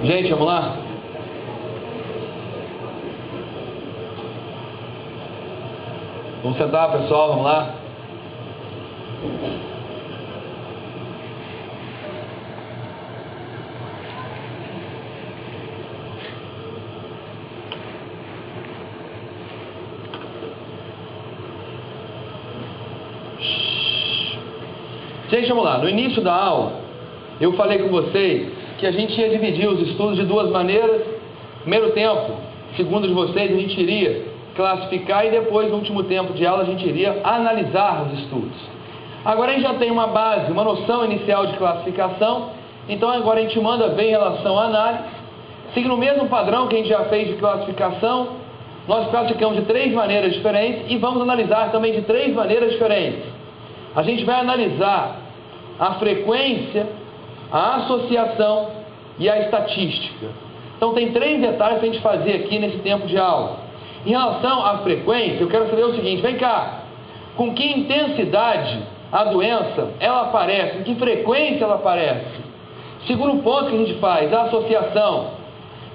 Gente, vamos lá? Vamos sentar, pessoal, vamos lá? Gente, vamos lá. No início da aula, eu falei com vocês que a gente ia dividir os estudos de duas maneiras. Primeiro tempo, segundo de vocês, a gente iria classificar e depois, no último tempo de aula, a gente iria analisar os estudos. Agora a gente já tem uma base, uma noção inicial de classificação, então agora a gente manda ver em relação à análise. Seguindo o mesmo padrão que a gente já fez de classificação, nós classificamos de 3 maneiras diferentes e vamos analisar também de 3 maneiras diferentes. A gente vai analisar a frequência, a associação e a estatística. Então tem 3 detalhes para a gente fazer aqui nesse tempo de aula. Em relação à frequência, eu quero saber o seguinte: vem cá, com que intensidade a doença ela aparece, com que frequência ela aparece? Segundo ponto que a gente faz, a associação.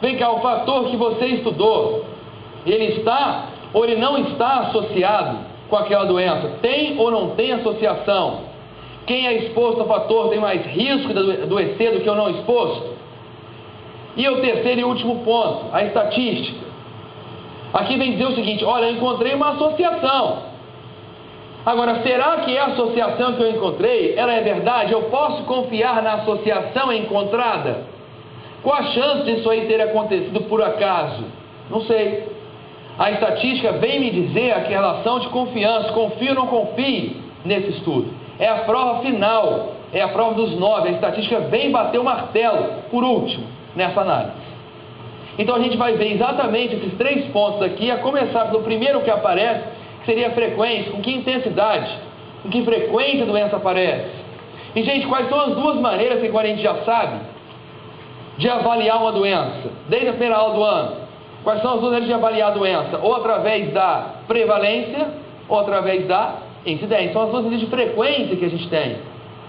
Vem cá, o fator que você estudou, ele está ou ele não está associado com aquela doença? Tem ou não tem associação? Quem é exposto ao fator tem mais risco de adoecer do que o não exposto? E o terceiro e último ponto, a estatística. Aqui vem dizer o seguinte: olha, eu encontrei uma associação. Agora, será que a associação que eu encontrei, ela é verdade? Eu posso confiar na associação encontrada? Qual a chance disso aí ter acontecido por acaso? Não sei. A estatística vem me dizer aqui a relação de confiança, confio ou não confie nesse estudo. É a prova final, é a prova dos 9. A estatística vem bater o martelo, por último, nessa análise. Então a gente vai ver exatamente esses 3 pontos aqui, a começar pelo primeiro que aparece, que seria a frequência, com que intensidade, com que frequência a doença aparece. E, gente, quais são as 2 maneiras que agora a gente já sabe de avaliar uma doença, desde a primeira aula do ano? Quais são as 2 maneiras de avaliar a doença? Ou através da prevalência, ou através da incidência. São as 2 medidas de frequência que a gente tem,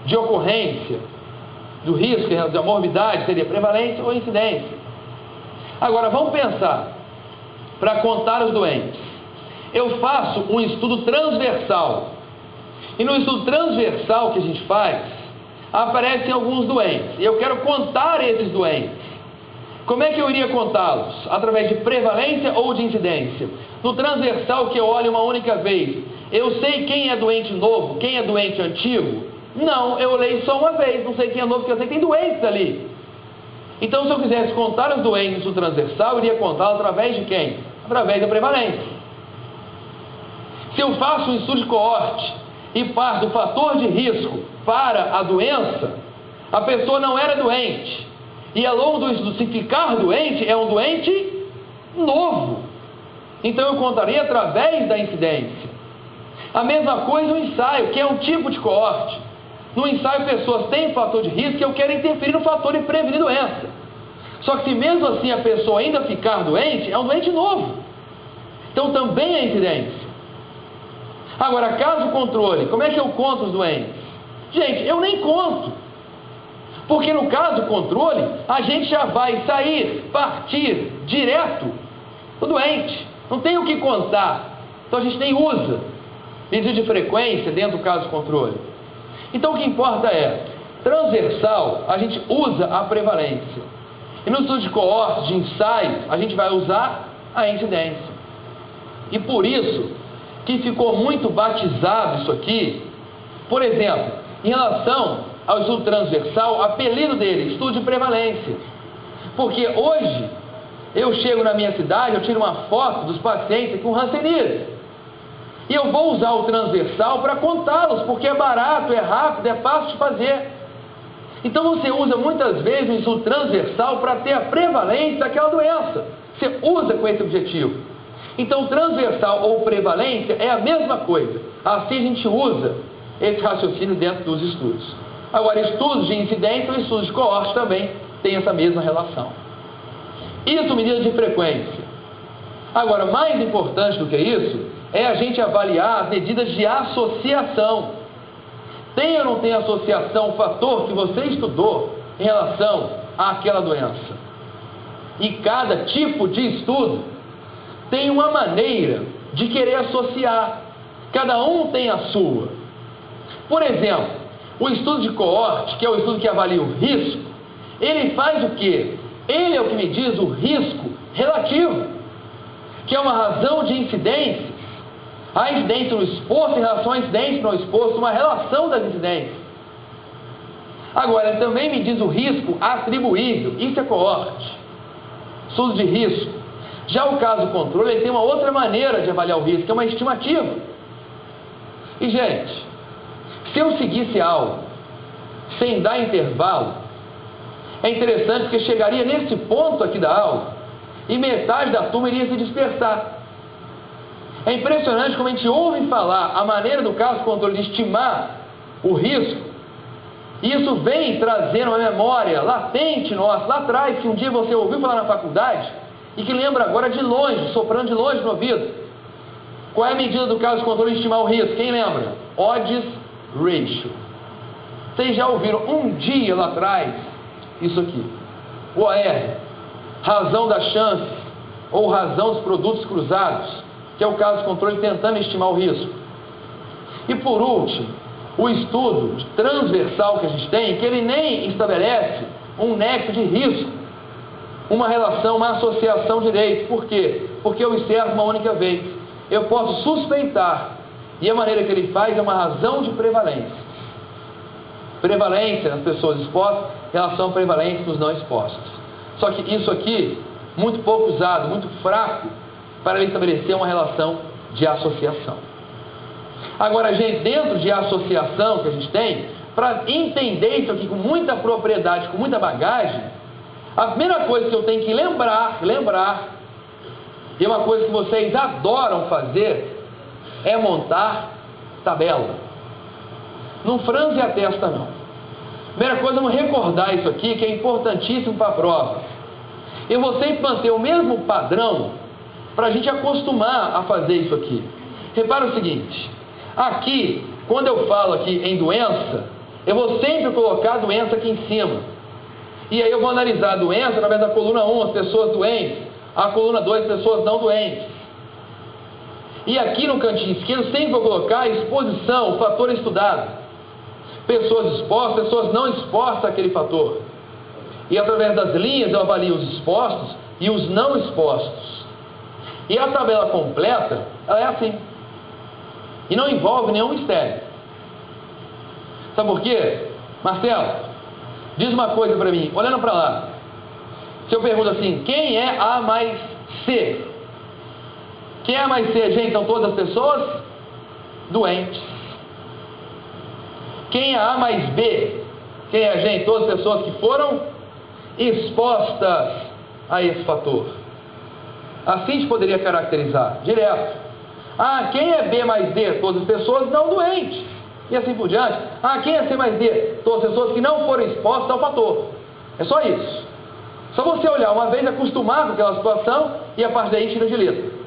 de ocorrência, do risco, da morbidade, seria prevalência ou incidência. Agora, vamos pensar, para contar os doentes. Eu faço um estudo transversal. E no estudo transversal que a gente faz, aparecem alguns doentes. E eu quero contar esses doentes. Como é que eu iria contá-los? Através de prevalência ou de incidência? No transversal, que eu olho uma única vez, eu sei quem é doente novo, quem é doente antigo? Não, eu olhei só uma vez, não sei quem é novo, porque eu sei que tem doentes ali. Então, se eu quisesse contar os doentes no transversal, eu iria contá-los através de quem? Através da prevalência. Se eu faço um estudo de coorte e parto do fator de risco para a doença, a pessoa não era doente. E ao longo do estudo, se ficar doente, é um doente novo. Então eu contaria através da incidência. A mesma coisa no ensaio, que é um tipo de coorte. No ensaio, pessoas têm fator de risco e eu quero interferir no fator de prevenir doença. Só que se mesmo assim a pessoa ainda ficar doente, é um doente novo. Então também é incidência. Agora, caso controle, como é que eu conto os doentes? Gente, eu nem conto. Porque no caso controle, a gente já vai sair, partir direto do doente. Não tem o que contar. Então a gente nem usa medida de frequência dentro do caso controle. Então o que importa é, transversal, a gente usa a prevalência. E no estudo de coorte, de ensaio, a gente vai usar a incidência. E por isso que ficou muito batizado isso aqui. Por exemplo, em relação ao estudo transversal, o apelido dele, estudo de prevalência. Porque hoje, eu chego na minha cidade, eu tiro uma foto dos pacientes com hanseníase. E eu vou usar o transversal para contá-los, porque é barato, é rápido, é fácil de fazer. Então você usa muitas vezes o estudo transversal para ter a prevalência daquela doença. Você usa com esse objetivo. Então, transversal ou prevalência é a mesma coisa. Assim a gente usa esse raciocínio dentro dos estudos. Agora, estudos de incidência ou estudos de coorte também têm essa mesma relação. Isso, medida de frequência. Agora, mais importante do que isso, é a gente avaliar as medidas de associação. Tem ou não tem associação o fator que você estudou em relação àquela doença? E cada tipo de estudo tem uma maneira de querer associar. Cada um tem a sua. Por exemplo, o estudo de coorte, que é o estudo que avalia o risco, ele faz o quê? Ele é o que me diz o risco relativo, que é uma razão de incidência. A incidência no exposto em relação à incidência no exposto, uma relação das incidências. Agora, ele também me diz o risco atribuível, isso é coorte, estudo de risco. Já o caso controle, ele tem uma outra maneira de avaliar o risco, que é uma estimativa. E, gente, se eu seguisse a aula sem dar intervalo, é interessante porque chegaria nesse ponto aqui da aula e metade da turma iria se dispersar. É impressionante como a gente ouve falar a maneira do caso controle de estimar o risco, e isso vem trazendo uma memória latente nossa, lá atrás, que um dia você ouviu falar na faculdade e que lembra agora de longe, soprando de longe no ouvido. Qual é a medida do caso controle de estimar o risco? Quem lembra? Odds Ratio. Vocês já ouviram um dia lá atrás isso aqui? O OR, razão da chance ou razão dos produtos cruzados, que é o caso controle tentando estimar o risco. E por último, o estudo transversal que a gente tem, que ele nem estabelece um nexo de risco, uma relação, uma associação direito. Por quê? Porque eu observo uma única vez. Eu posso suspeitar, e a maneira que ele faz é uma razão de prevalência. Prevalência nas pessoas expostas em relação à prevalência dos não expostos. Só que isso aqui, muito pouco usado, muito fraco, para ele estabelecer uma relação de associação. Agora, gente, dentro de associação que a gente tem, para entender isso aqui com muita propriedade, com muita bagagem, a primeira coisa que eu tenho que lembrar, e é uma coisa que vocês adoram fazer, é montar tabela. Não franze a testa, não. Primeira coisa, vamos recordar isso aqui, que é importantíssimo para a prova. Eu vou sempre manter o mesmo padrão para a gente acostumar a fazer isso aqui. Repara o seguinte, aqui, quando eu falo aqui em doença, eu vou sempre colocar a doença aqui em cima. E aí eu vou analisar a doença através da coluna 1, as pessoas doentes, a coluna 2, as pessoas não doentes. E aqui no cantinho esquerdo sempre vou colocar a exposição, o fator estudado. Pessoas expostas, pessoas não expostas àquele fator. E através das linhas eu avalio os expostos e os não expostos. E a tabela completa, ela é assim. E não envolve nenhum mistério. Sabe por quê? Marcelo, diz uma coisa para mim, olhando para lá. Se eu pergunto assim, quem é A mais C? Quem é A mais C, gente? São todas as pessoas doentes. Quem é A mais B? Quem é, gente? Todas as pessoas que foram expostas a esse fator. Assim a gente poderia caracterizar, direto. Ah, quem é B mais D? Todas as pessoas não doentes. E assim por diante. Ah, quem é C mais D? Todas as pessoas que não foram expostas ao fator. É só isso. Só você olhar uma vez, acostumar com aquela situação e a partir daí tira de letra.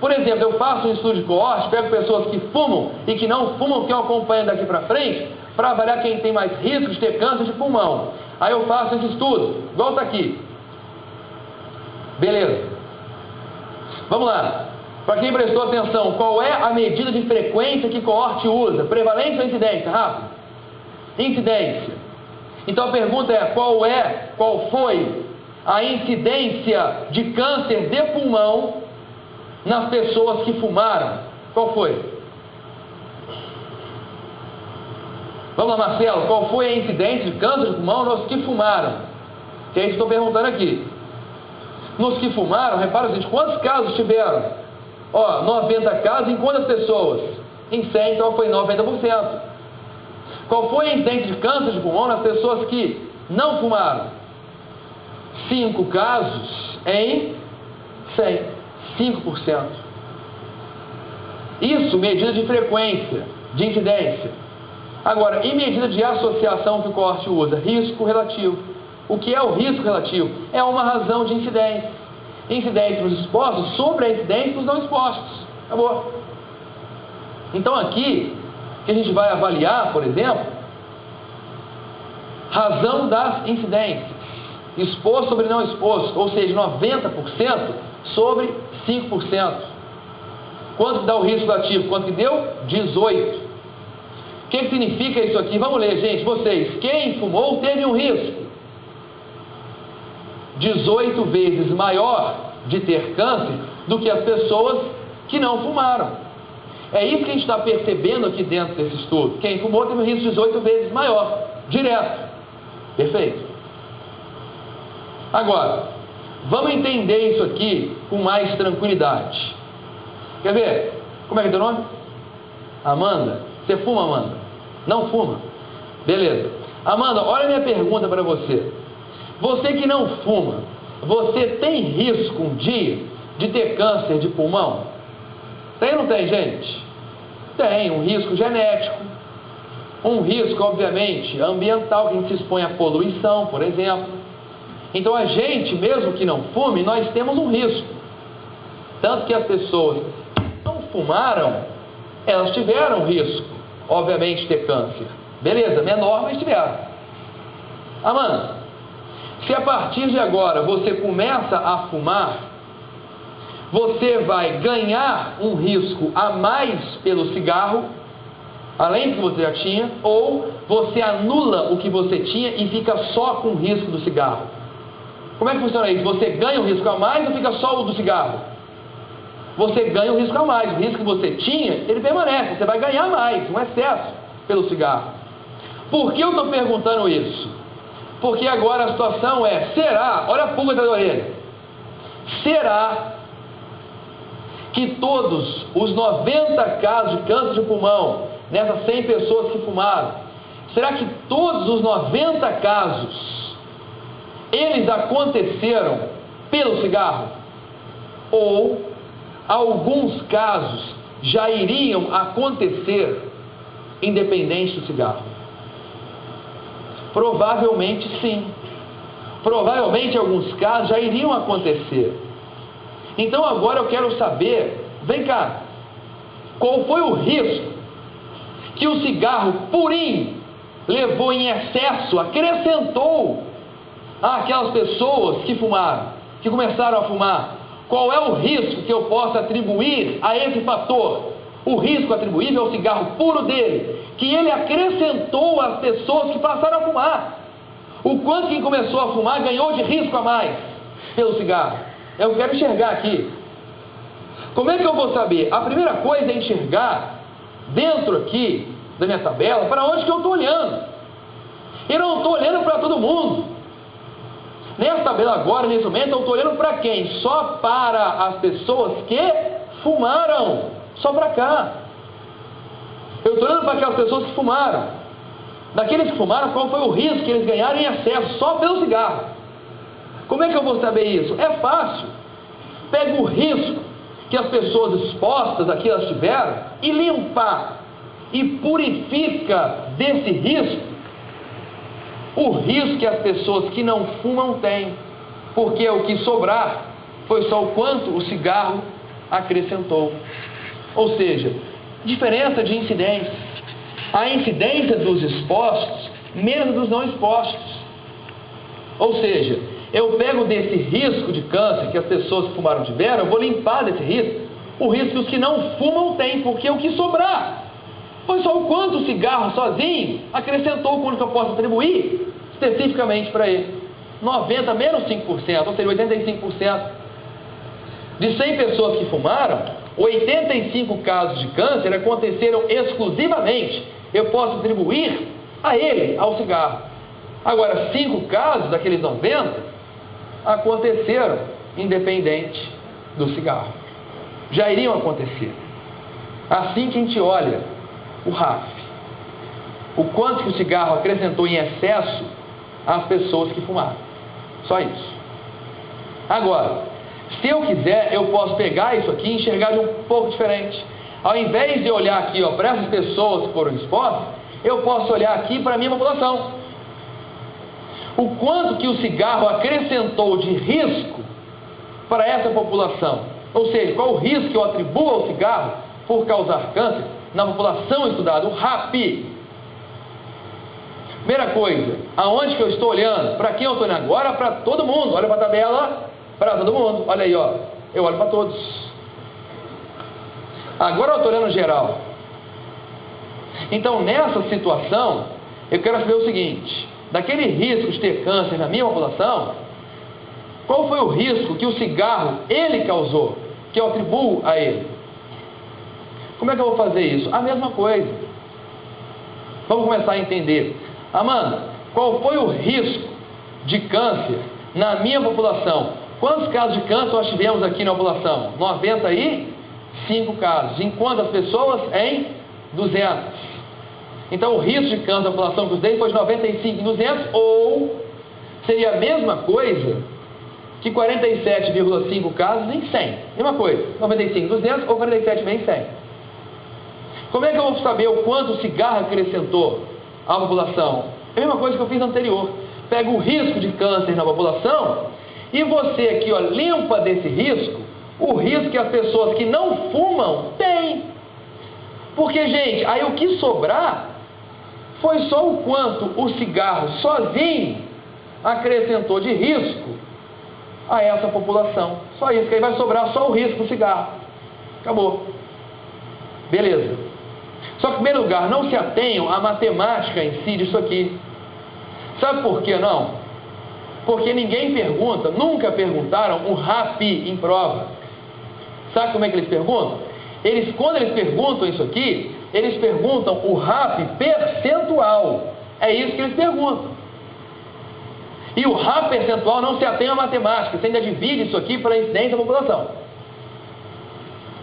Por exemplo, eu faço um estudo de coorte, pego pessoas que fumam e que não fumam, que eu acompanho daqui para frente, para avaliar quem tem mais risco de ter câncer de pulmão. Aí eu faço esse estudo, igual está aqui. Beleza. Vamos lá. Para quem prestou atenção, qual é a medida de frequência que coorte usa? Prevalência ou incidência? Rápido. Incidência. Então a pergunta é, qual foi a incidência de câncer de pulmão nas pessoas que fumaram? Qual foi? Vamos lá, Marcelo, qual foi a incidência de câncer de pulmão nos que fumaram? Que é isso que estou perguntando aqui. Nos que fumaram, repara o seguinte, quantos casos tiveram? 90 casos em quantas pessoas? Em 100, então foi 90%. Qual foi a incidência de câncer de pulmão nas pessoas que não fumaram? 5 casos em 100. 5%. Isso medida de frequência, de incidência. Agora, em medida de associação que o CORT usa, risco relativo. O que é o risco relativo? É uma razão de incidência. Incidência nos expostos sobre a incidência nos não expostos. Acabou. Então aqui, que a gente vai avaliar, por exemplo, razão das incidências. Exposto sobre não exposto, ou seja, 90% sobre 5%. Quanto que dá o risco relativo? Quanto que deu? 18. O que significa isso aqui? Vamos ler, gente, vocês. Quem fumou teve um risco 18 vezes maior de ter câncer do que as pessoas que não fumaram. É isso que a gente está percebendo aqui dentro desse estudo. Quem fumou teve um risco 18 vezes maior, direto. Perfeito. Agora, vamos entender isso aqui com mais tranquilidade. Quer ver? Como é que é teu nome? Amanda. Você fuma, Amanda? Não fuma? Beleza. Amanda, olha a minha pergunta para você. Você que não fuma, você tem risco um dia de ter câncer de pulmão? Tem ou não tem, gente? Tem, um risco genético, um risco, obviamente, ambiental, que a gente se expõe à poluição, por exemplo. Então a gente, mesmo que não fume, nós temos um risco. Tanto que as pessoas que não fumaram, elas tiveram risco, obviamente, de ter câncer. Beleza, menor, mas tiveram. Amanda, se a partir de agora você começa a fumar, você vai ganhar um risco a mais pelo cigarro, além do que você já tinha, ou você anula o que você tinha e fica só com o risco do cigarro. Como é que funciona isso? Você ganha um risco a mais ou fica só o do cigarro? Você ganha um risco a mais. O risco que você tinha, ele permanece. Você vai ganhar mais, um excesso pelo cigarro. Por que eu estou perguntando isso? Porque agora a situação é, será, olha a pulga atrás da orelha, será que todos os 90 casos de câncer de pulmão, nessas 100 pessoas que fumaram, será que todos os 90 casos, eles aconteceram pelo cigarro? Ou alguns casos já iriam acontecer independente do cigarro? Provavelmente sim. Provavelmente alguns casos já iriam acontecer. Então agora eu quero saber, vem cá, qual foi o risco que o cigarro purinho levou em excesso, acrescentou àquelas pessoas que fumaram, que começaram a fumar? Qual é o risco que eu posso atribuir a esse fator? O risco atribuível ao cigarro puro dele, que ele acrescentou às pessoas que passaram a fumar. O quanto quem começou a fumar ganhou de risco a mais pelo cigarro. Eu quero enxergar aqui. Como é que eu vou saber? A primeira coisa é enxergar dentro aqui da minha tabela para onde que eu estou olhando. Eu não estou olhando para todo mundo. Nessa tabela agora, nesse momento, eu estou olhando para quem? Só para as pessoas que fumaram. Só para cá. Eu estou olhando para aquelas pessoas que fumaram. Daqueles que fumaram, qual foi o risco que eles ganharam em excesso só pelo cigarro? Como é que eu vou saber isso? É fácil. Pega o risco que as pessoas expostas aqui elas tiveram e limpa e purifica desse risco o risco que as pessoas que não fumam têm, porque o que sobrar foi só o quanto o cigarro acrescentou. Ou seja, diferença de incidência. A incidência dos expostos menos dos não expostos. Ou seja, eu pego desse risco de câncer que as pessoas que fumaram tiveram, eu vou limpar desse risco, o risco que os que não fumam têm, porque o que sobrar foi só o quanto o cigarro sozinho acrescentou, o quanto que eu posso atribuir especificamente para ele. 90 menos 5%, ou seja, 85%. De 100 pessoas que fumaram, 85 casos de câncer aconteceram exclusivamente, eu posso atribuir a ele, ao cigarro. Agora, 5 casos daqueles 90 aconteceram independente do cigarro. Já iriam acontecer. Assim que a gente olha o RAF, o quanto que o cigarro acrescentou em excesso às pessoas que fumaram. Só isso. Agora, Se eu quiser, eu posso pegar isso aqui e enxergar de um pouco diferente. Ao invés de olhar aqui para essas pessoas que foram expostas, eu posso olhar aqui para a minha população. O quanto que o cigarro acrescentou de risco para essa população. Ou seja, qual o risco que eu atribuo ao cigarro por causar câncer na população estudada, o RAP. Primeira coisa, aonde que eu estou olhando? Para quem eu estou olhando agora? Para todo mundo. Olha para a tabela, para todo mundo. Olha aí, eu olho para todos. Agora eu estou olhando geral. Então, nessa situação, eu quero saber o seguinte: daquele risco de ter câncer na minha população, qual foi o risco que o cigarro, ele causou, que eu atribuo a ele? Como é que eu vou fazer isso? A mesma coisa. Vamos começar a entender. Amanda, qual foi o risco de câncer na minha população? Quantos casos de câncer nós tivemos aqui na população? 95 casos. Em quantas pessoas? Em 200. Então o risco de câncer na população que eu dei foi de 95 em 200, ou seria a mesma coisa que 47,5 casos em 100. Mesma coisa, 95 em 200 ou 47 em 100. Como é que eu vou saber o quanto o cigarro acrescentou à população? É a mesma coisa que eu fiz anterior. Pega o risco de câncer na população e você aqui, limpa desse risco o risco que as pessoas que não fumam têm. Porque, gente, aí o que sobrar foi só o quanto o cigarro sozinho acrescentou de risco a essa população. Só isso, que aí vai sobrar só o risco do cigarro. Acabou. Beleza. Só que, em primeiro lugar, não se atenham à matemática em si disso aqui. Sabe por que não? Porque ninguém pergunta, nunca perguntaram o RAP em prova. Sabe como é que eles perguntam? Quando eles perguntam isso aqui, eles perguntam o RAP percentual. É isso que eles perguntam. E o RAP percentual não se atém à matemática. Você ainda divide isso aqui para a incidência da população.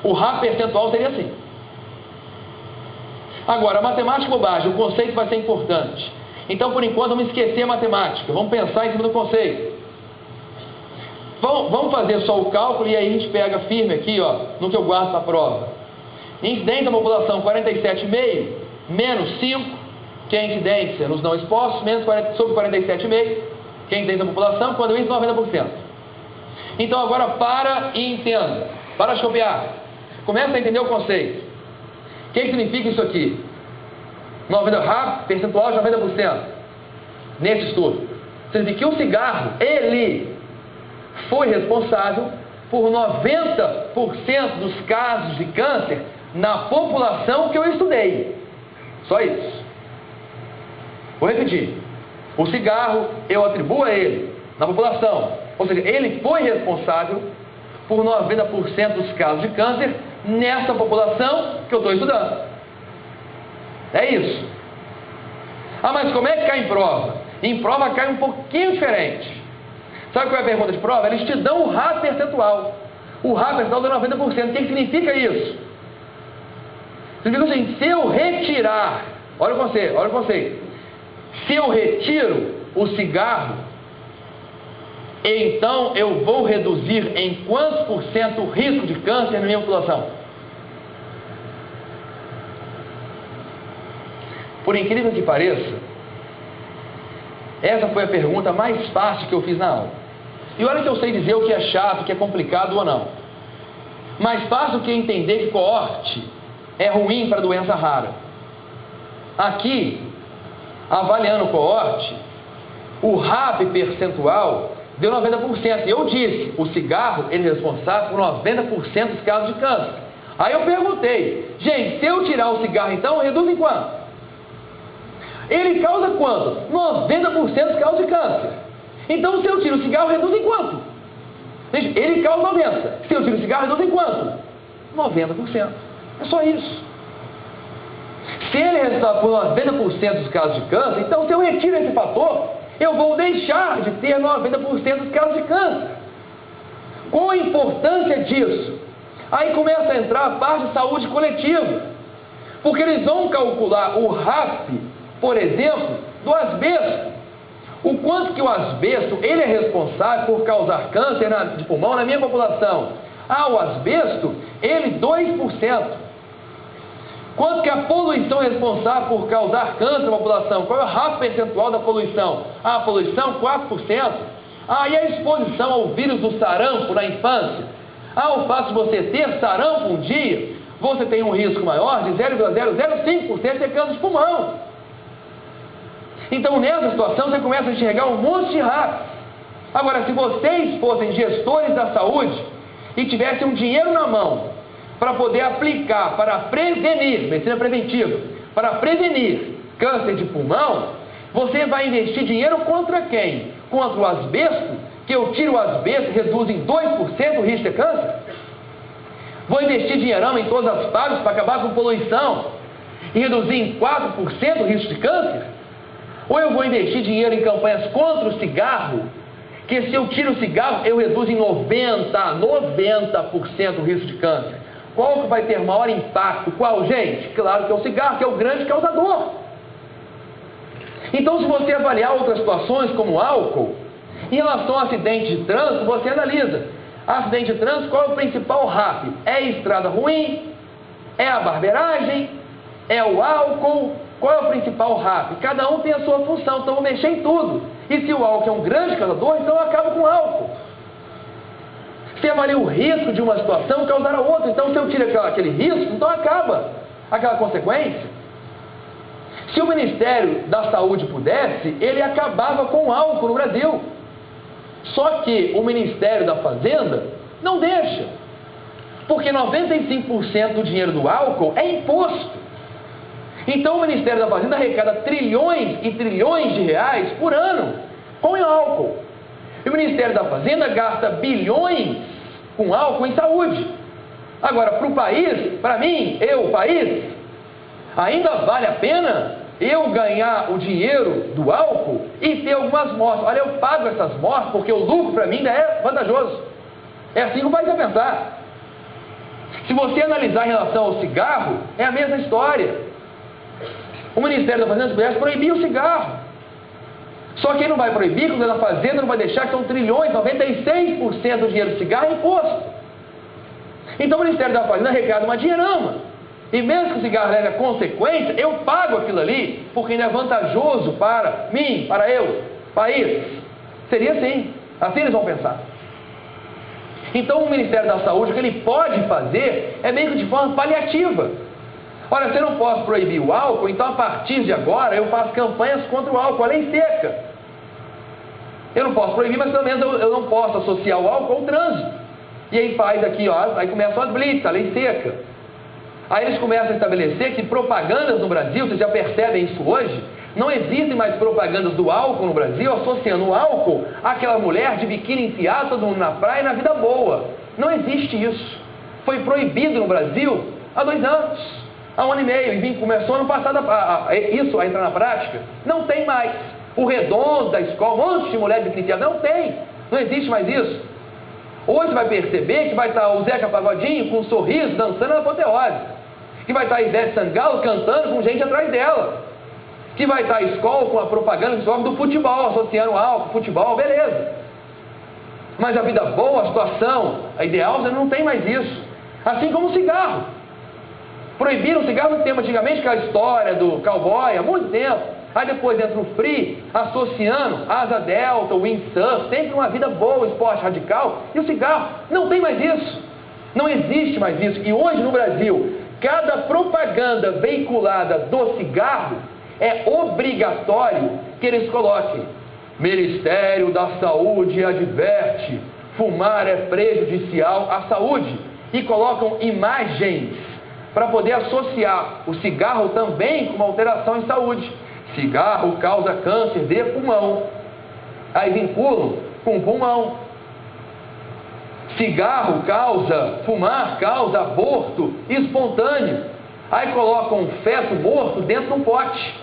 O RAP percentual seria assim. Agora, a matemática bobagem, o conceito vai ser importante. Então, por enquanto, vamos esquecer a matemática. Vamos pensar em cima do conceito. Vamos fazer só o cálculo e aí a gente pega firme aqui, no que eu guardo para a prova. Incidência da população 47,5 menos 5, que é a incidência nos não expostos, menos sobre 47,5, que é a incidência da população, quando isso 90%. Então agora para e entenda. Para de copiar. Começa a entender o conceito. O que significa isso aqui? 90 RAP, percentual de 90%. Nesse estudo. Significa que o cigarro, ele foi responsável por 90% dos casos de câncer na população que eu estudei. Só isso. Vou repetir. O cigarro, eu atribuo a ele, na população. Ou seja, ele foi responsável por 90% dos casos de câncer nessa população que eu estou estudando. É isso. Ah, mas como é que cai em prova? Em prova cai um pouquinho diferente. Sabe qual é a pergunta de prova? Eles te dão o RAP percentual. O RAP percentual dá 90%. O que significa isso? Significa assim, se eu retirar, olha o conceito. Se eu retiro o cigarro, então eu vou reduzir em quantos por cento o risco de câncer na minha população? Por incrível que pareça, essa foi a pergunta mais fácil que eu fiz na aula. E olha que eu sei dizer o que é chato, o que é complicado ou não. Mais fácil do que entender que coorte é ruim para doença rara. Aqui, avaliando o coorte, o RAP percentual deu 90%. E eu disse, o cigarro ele é responsável por 90% dos casos de câncer. Aí eu perguntei, gente, se eu tirar o cigarro então, reduz em quanto? Ele causa quanto? 90% dos casos de câncer. Então, se eu tiro o cigarro, reduz em quanto? Ele causa 90%. Se eu tiro o cigarro, reduz em quanto? 90%. É só isso. Se ele é responsável por 90% dos casos de câncer, então, se eu retiro esse fator, eu vou deixar de ter 90% dos casos de câncer. Qual a importância disso? Aí começa a entrar a parte de saúde coletiva. Porque eles vão calcular o RAP, por exemplo, do asbesto. O quanto que o asbesto, ele é responsável por causar câncer de pulmão na minha população? O asbesto, ele 2%. Quanto que a poluição é responsável por causar câncer na população? Qual é o rápido percentual da poluição? A poluição, 4%. E a exposição ao vírus do sarampo na infância? O fato de você ter sarampo um dia, você tem um risco maior de 0,005% de câncer de pulmão. Então, nessa situação, você começa a enxergar um monte de ratos. Agora, se vocês fossem gestores da saúde e tivessem um dinheiro na mão para poder aplicar para prevenir, medicina preventiva, para prevenir câncer de pulmão, você vai investir dinheiro contra quem? Contra o asbesto, que eu tiro o asbesto e reduzo em 2% o risco de câncer? Vou investir dinheirão em todas as fábricas para acabar com poluição e reduzir em 4% o risco de câncer? Ou eu vou investir dinheiro em campanhas contra o cigarro, que se eu tiro o cigarro, eu reduzo em 90% o risco de câncer? Qual que vai ter maior impacto? Qual, gente? Claro que é o cigarro, que é o grande causador. Então, se você avaliar outras situações, como álcool, em relação a acidente de trânsito, você analisa. Acidente de trânsito, qual é o principal RAP? É a estrada ruim? É a barbeiragem? É o álcool? Qual é o principal RAP? Cada um tem a sua função, então eu vou mexer em tudo. E se o álcool é um grande causador, então eu acabo com o álcool. Você avalia o risco de uma situação causar a outra. Então, se eu tiro aquele risco, então acaba aquela consequência. Se o Ministério da Saúde pudesse, ele acabava com o álcool no Brasil. Só que o Ministério da Fazenda não deixa. Porque 95% do dinheiro do álcool é imposto. Então, o Ministério da Fazenda arrecada trilhões e trilhões de reais por ano com o álcool. E o Ministério da Fazenda gasta bilhões com álcool em saúde. Agora, para o país, para mim, país, ainda vale a pena eu ganhar o dinheiro do álcool e ter algumas mortes. Olha, eu pago essas mortes porque o lucro para mim ainda é vantajoso. É assim que o país vai pensar. Se você analisar em relação ao cigarro, é a mesma história. O Ministério da Fazenda pudesse proibir o cigarro. Só que ele não vai proibir, quando a Fazenda não vai deixar, que são trilhões, 96% do dinheiro do cigarro é imposto. Então o Ministério da Fazenda arrecada uma dinheirama. E mesmo que o cigarro leve a consequência, eu pago aquilo ali, porque ainda é vantajoso para mim, para eu, país. Seria assim. Assim eles vão pensar. Então o Ministério da Saúde, o que ele pode fazer é meio que de forma paliativa. Olha, se eu não posso proibir o álcool, então a partir de agora eu faço campanhas contra o álcool, a lei seca. Eu não posso proibir, mas pelo menos eu não posso associar o álcool ao trânsito. E aí faz aqui, aí começam as blitz, a lei seca. Aí eles começam a estabelecer que propagandas no Brasil, vocês já percebem isso hoje, não existem mais propagandas do álcool no Brasil, associando o álcool àquela mulher de biquíni enfiado, todo mundo na praia, na vida boa. Não existe isso. Foi proibido no Brasil há 2 anos. Há 1 ano e meio, e começou ano passado isso a entrar na prática. Não tem mais. O Redondo da escola, um monte de mulher de biquíni, não tem. Não existe mais isso. Hoje você vai perceber que vai estar o Zeca Pagodinho com um sorriso dançando na apoteose. Que vai estar a Ivete Sangalo cantando com gente atrás dela. Que vai estar a escola com a propaganda do futebol, associando álcool, futebol, beleza. Mas a vida boa, a situação, a ideal, você não tem mais isso. Assim como o cigarro. Proibiram o cigarro muito tempo, antigamente, aquela história do cowboy, há muito tempo. Aí depois entra o free, associando asa delta, windsurf, sempre uma vida boa, esporte radical. E o cigarro, não tem mais isso. Não existe mais isso. E hoje no Brasil, cada propaganda veiculada do cigarro é obrigatório que eles coloquem. Ministério da Saúde adverte, fumar é prejudicial à saúde. E colocam imagens para poder associar o cigarro também com uma alteração em saúde. Cigarro causa câncer de pulmão. Aí vinculam com o pulmão. Fumar causa aborto espontâneo. Aí colocam um feto morto dentro de um pote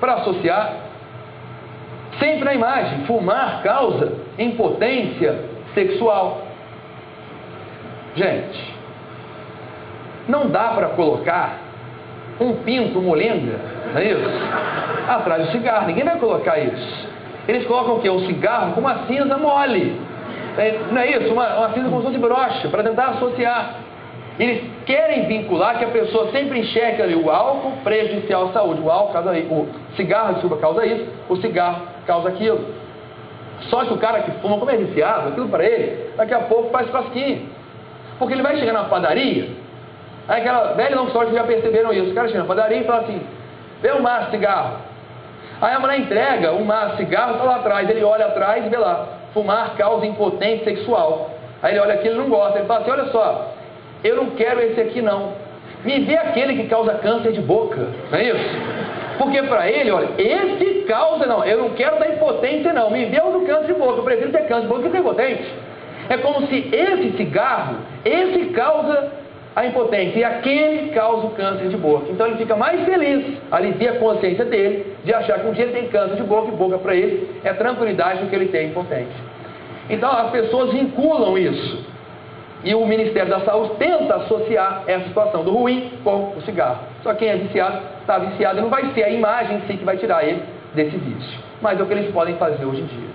para associar. Sempre na imagem, fumar causa impotência sexual. Gente, não dá para colocar um pinto molenga, não é isso? Atrás do cigarro, ninguém vai colocar isso. Eles colocam o quê? O cigarro com uma cinza mole. Não é isso? Uma cinza como se fosse broxa, para tentar associar. Eles querem vincular que a pessoa sempre enxergue ali o álcool prejudicial à saúde. O cigarro, desculpa, causa isso, o cigarro causa aquilo. Só que o cara que fuma, como é viciado, aquilo para ele, daqui a pouco faz frasquinho. Porque ele vai chegar na padaria, aí aquela velha não sorte que já perceberam isso. O cara chega na padaria e fala assim: vê um maço de cigarro. Aí a mulher entrega um maço de cigarro, está lá atrás. Ele olha atrás e vê lá: fumar causa impotência sexual. Aí ele olha aqui, ele não gosta. Ele fala assim: olha só, eu não quero esse aqui não. Me vê aquele que causa câncer de boca. Não é isso? Porque para ele, olha, esse causa não. Eu não quero da impotência não. Me vê o do câncer de boca. Eu prefiro ter câncer de boca do que ter impotência. É como se esse cigarro, esse causa a impotência e aquele causa o câncer de boca. Então ele fica mais feliz, alivia a consciência dele, de achar que um dia ele tem câncer de boca, e boca para ele é tranquilidade do que ele tem impotência. Então as pessoas vinculam isso. E o Ministério da Saúde tenta associar essa situação do ruim com o cigarro. Só quem é viciado, está viciado, e não vai ser a imagem em si que vai tirar ele desse vício. Mas é o que eles podem fazer hoje em dia.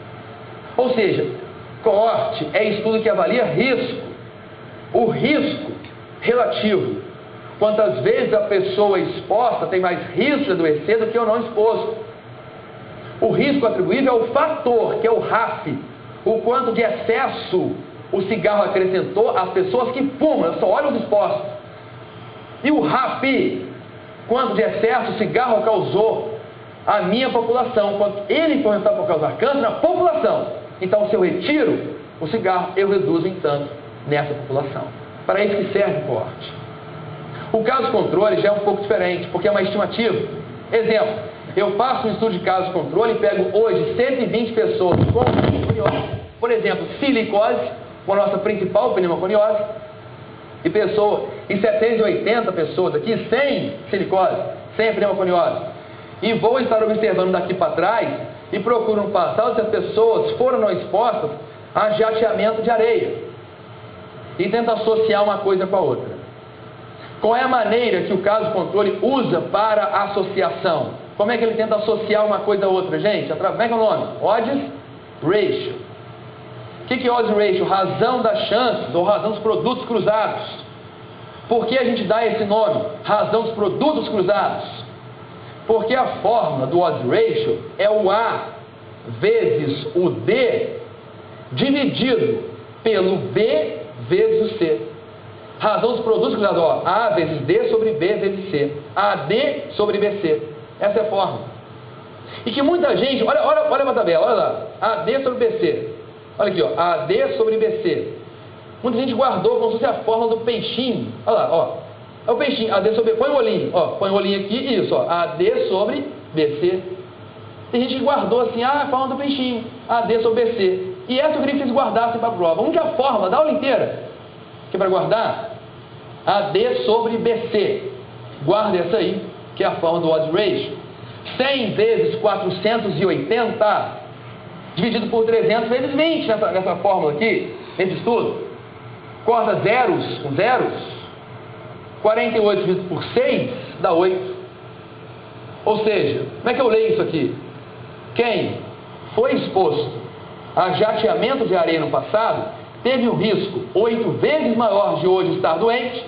Ou seja, coorte é estudo que avalia risco. O risco relativo. Quantas vezes a pessoa exposta tem mais risco de adoecer do que o não exposto. O risco atribuível é o fator, que é o RAF, o quanto de excesso o cigarro acrescentou às pessoas que fumam, só olham os expostos. E o RAP, quanto de excesso o cigarro causou à minha população, quanto ele foi responsável por causar câncer na população. Então, se eu retiro o cigarro, eu reduzo em tanto nessa população. Para isso que serve o coorte. O caso controle já é um pouco diferente, porque é uma estimativa. Exemplo, eu faço um estudo de caso controle e pego hoje 120 pessoas com pneumoconiose, por exemplo, silicose, com a nossa principal pneumoconiose, e 780 pessoas aqui sem silicose, sem pneumoconiose. E vou estar observando daqui para trás e procuro no passado se as pessoas foram não expostas a jateamento de areia. E tento associar uma coisa com a outra. Qual é a maneira que o caso controle usa para associação? Como é que ele tenta associar uma coisa a outra, gente? Como é que é o nome? Odds Ratio. O que é Odds Ratio? Razão das chances ou razão dos produtos cruzados. Por que a gente dá esse nome? Razão dos produtos cruzados. Porque a fórmula do Odds Ratio é o A vezes o D dividido pelo B vezes o C. Razão dos produtos cruzados, ó, A vezes D sobre B vezes C. AD sobre BC. Essa é a fórmula. E que muita gente, olha para a tabela, olha lá. AD sobre BC. Olha aqui, ó, AD sobre BC. Muita gente guardou como se fosse a fórmula do peixinho. Olha lá, ó. É o peixinho, AD sobre... Põe o olhinho, ó. Põe o olhinho aqui, isso, ó. AD sobre BC. Tem gente que guardou assim, a fórmula do peixinho. AD sobre BC. E essa eu queria que vocês guardassem para a prova. Única fórmula, dá aula inteira. Que é para guardar? AD sobre BC. Guarda essa aí, que é a fórmula do Odds Ratio. 100 vezes 480, dividido por 300 vezes 20, nessa fórmula aqui, nesse estudo. Corta zeros com zeros. 48 dividido por 6 dá 8. Ou seja, como é que eu leio isso aqui? Quem foi exposto a jateamento de areia no passado teve um risco 8 vezes maior de hoje estar doente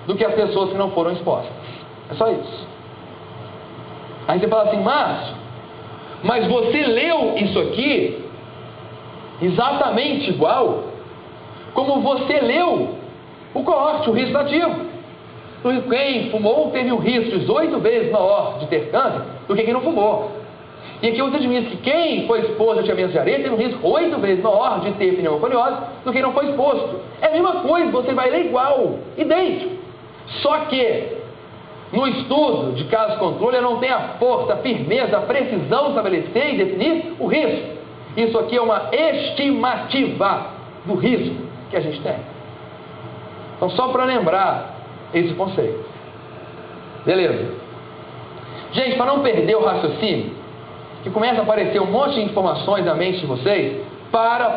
do que as pessoas que não foram expostas. É só isso. Aí você fala assim, Márcio, mas você leu isso aqui exatamente igual como você leu o coorte, o risco ativo. Quem fumou teve um risco 18 vezes maior de ter câncer do que quem não fumou. E aqui você diz que quem foi exposto a jateamento de areia teve um risco 8 vezes maior de ter pneumoconiose do que quem não foi exposto. É a mesma coisa, você vai ler igual, idêntico. Só que no estudo de caso controle eu não tenho a força, a firmeza, a precisão de estabelecer e definir o risco. Isso aqui é uma estimativa do risco que a gente tem. Então só para lembrar esse conceito. Beleza. Gente, para não perder o raciocínio, que começa a aparecer um monte de informações na mente de vocês,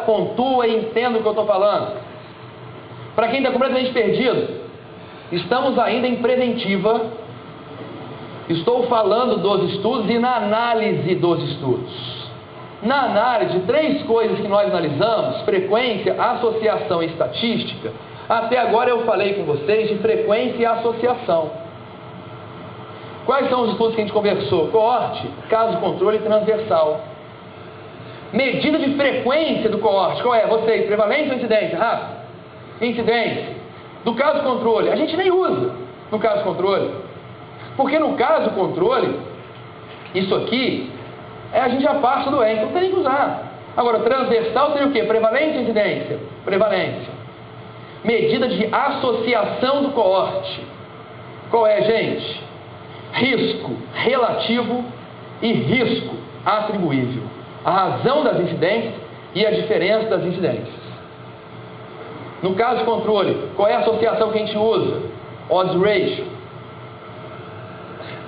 pontua e entenda o que eu estou falando. Para quem está completamente perdido, estamos ainda em preventiva. Estou falando dos estudos e na análise dos estudos. Na análise de 3 coisas que nós analisamos, frequência, associação e estatística, até agora eu falei com vocês de frequência e associação. Quais são os estudos que a gente conversou? Coorte, caso controle e transversal. Medida de frequência do coorte, qual é? Vocês, prevalência ou incidência? Rápido. Incidência. Do caso controle, a gente nem usa no caso controle. Porque no caso controle, isso aqui, a gente já passa do então tem que usar. Agora, transversal seria o quê? Prevalência ou incidência? Prevalência. Medida de associação do coorte. Qual é, gente? Risco relativo e risco atribuível. A razão das incidências e a diferença das incidências. No caso controle, qual é a associação que a gente usa? Odds ratio.